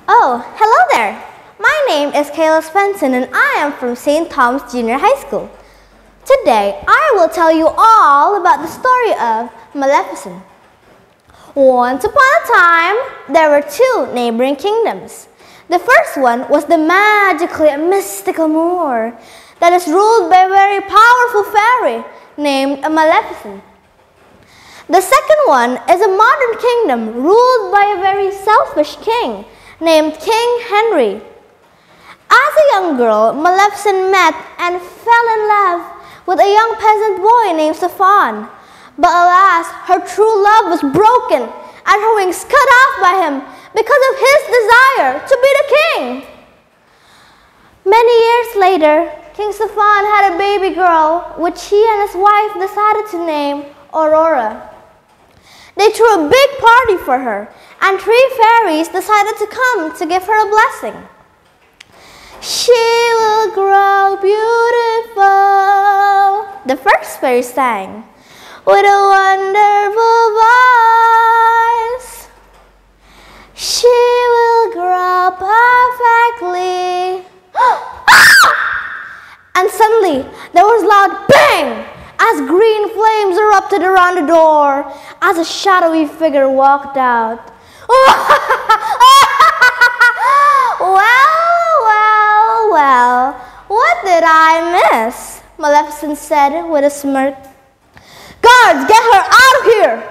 Oh, hello there. My name is Kayla Spencer and I am from St. Thomas Junior High School. Today, I will tell you all about the story of Maleficent. Once upon a time, there were two neighboring kingdoms. The first one was the magically and mystical Moor that is ruled by a very powerful fairy named Maleficent. The second one is a modern kingdom ruled by a very selfish king named King Henry. As a young girl, Maleficent met and fell in love with a young peasant boy named Stefan. But alas, her true love was broken and her wings cut off by him because of his desire to be the king. Many years later, King Stefan had a baby girl, which he and his wife decided to name Aurora. They threw a big party for her, and 3 fairies decided to come to give her a blessing. She will grow beautiful, the first fairy sang, with a wonderful voice. She will grow perfectly. And suddenly, there was a loud bang as green flames erupted around the door as a shadowy figure walked out. Well, what did I miss? Maleficent said with a smirk. Guards, get her out of here!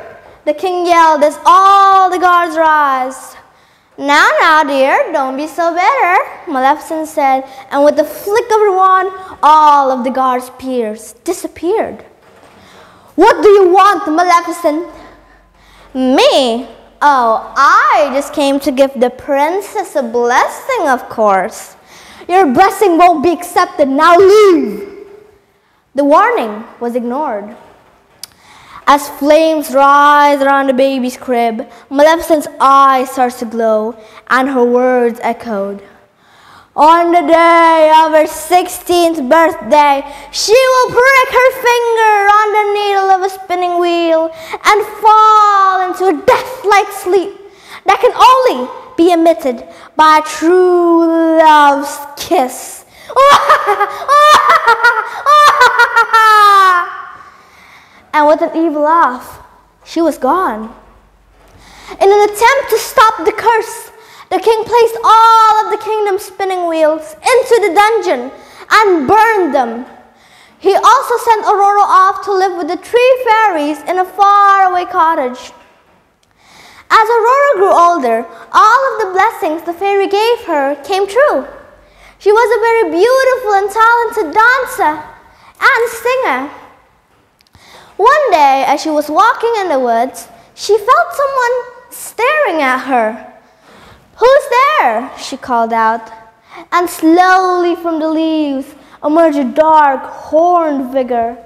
The king yelled as all the guards rose. Now, dear, don't be so bitter, Maleficent said, and with the flick of her wand, all of the guards' peers disappeared. What do you want, Maleficent? Me? Oh, I just came to give the princess a blessing, of course. Your blessing won't be accepted, now leave! The warning was ignored. As flames rise around the baby's crib, Maleficent's eyes started to glow, and her words echoed. On the day of her 16th birthday, she will prick her finger on the needle of a spinning wheel and fall into a death-like sleep that can only be emitted by a true love's kiss. And with an evil laugh, she was gone. In an attempt to stop the curse, the king placed all of the kingdom's spinning wheels into the dungeon and burned them. He also sent Aurora off to live with the 3 fairies in a faraway cottage. As Aurora grew older, all of the blessings the fairy gave her came true. She was a very beautiful and talented dancer and singer. One day, as she was walking in the woods, she felt someone staring at her. Who's there? She called out. And slowly from the leaves emerged a dark, horned figure,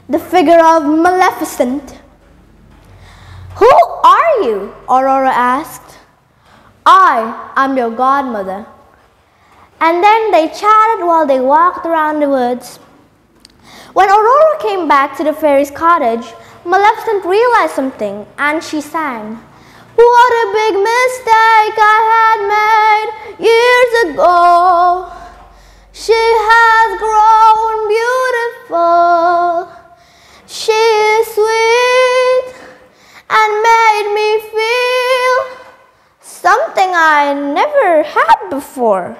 the figure of Maleficent. Who are you? Aurora asked. I am your godmother. And then they chatted while they walked around the woods. When Aurora came back to the fairy's cottage, Maleficent realized something and she sang, What a big mistake I had made years ago. She has grown beautiful. She is sweet and made me feel something I never had before.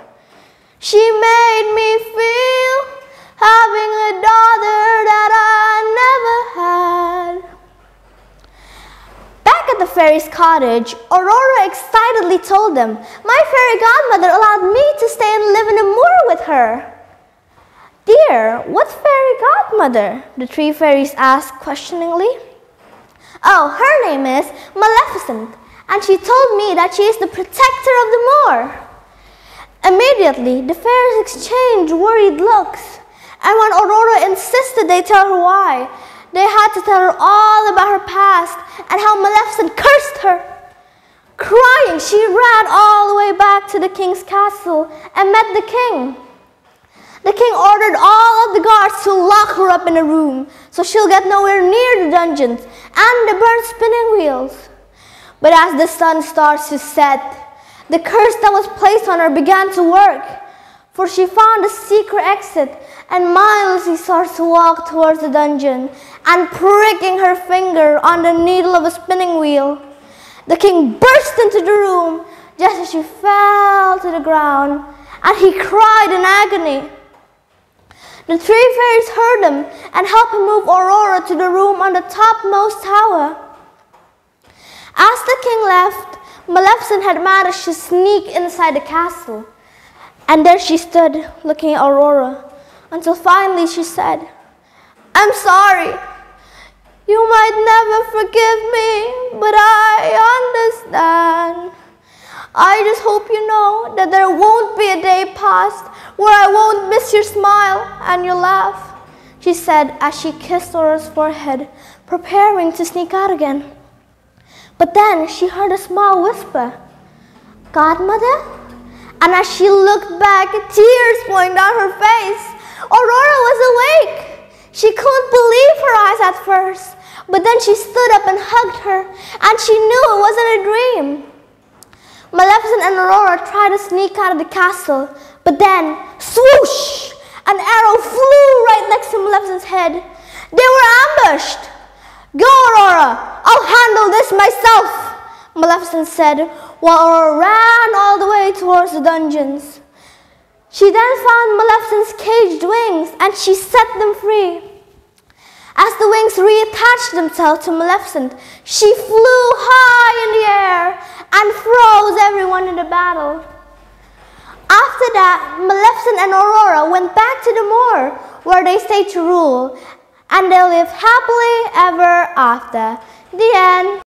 She made me feel having a daughter that I never had. Back at the fairy's cottage, Aurora excitedly told them, My fairy godmother allowed me to stay and live in a moor with her. Dear, what fairy godmother? The 3 fairies asked questioningly. Oh, her name is Maleficent, and she told me that she is the protector of the moor. Immediately, the fairies exchanged worried looks. And when Aurora insisted they tell her why, they had to tell her all about her past and how Maleficent cursed her. Crying, she ran all the way back to the king's castle and met the king. The king ordered all of the guards to lock her up in a room so she'll get nowhere near the dungeons and the burnt spinning wheels. But as the sun starts to set, The curse that was placed on her began to work, for she found a secret exit and mindlessly starts to walk towards the dungeon and pricking her finger on the needle of a spinning wheel. The king burst into the room just as she fell to the ground, and he cried in agony. The three fairies heard him and helped him move Aurora to the room on the topmost tower. As the king left, Maleficent had managed to sneak inside the castle, and there she stood looking at Aurora until finally she said, "I'm sorry. You might never forgive me, but I understand. I just hope you know that there won't be a day past where I won't miss your smile and your laugh," she said as she kissed Aurora's forehead, preparing to sneak out again. But then she heard a small whisper, "Godmother?" And as she looked back, tears pouring down her face, Aurora was awake. She couldn't believe her eyes at first, but then she stood up and hugged her, and she knew it wasn't a dream. Maleficent and Aurora tried to sneak out of the castle, but then, swoosh! An arrow flew right next to Maleficent's head. They were ambushed. "Go, Aurora! I'll handle this myself," Maleficent said, while Aurora ran all the way towards the dungeons. She then found Maleficent's caged wings, and she set them free. As the wings reattached themselves to Maleficent, she flew high in the air and froze everyone in the battle. After that, Maleficent and Aurora went back to the moor, where they stayed to rule, and they lived happily ever after. The end.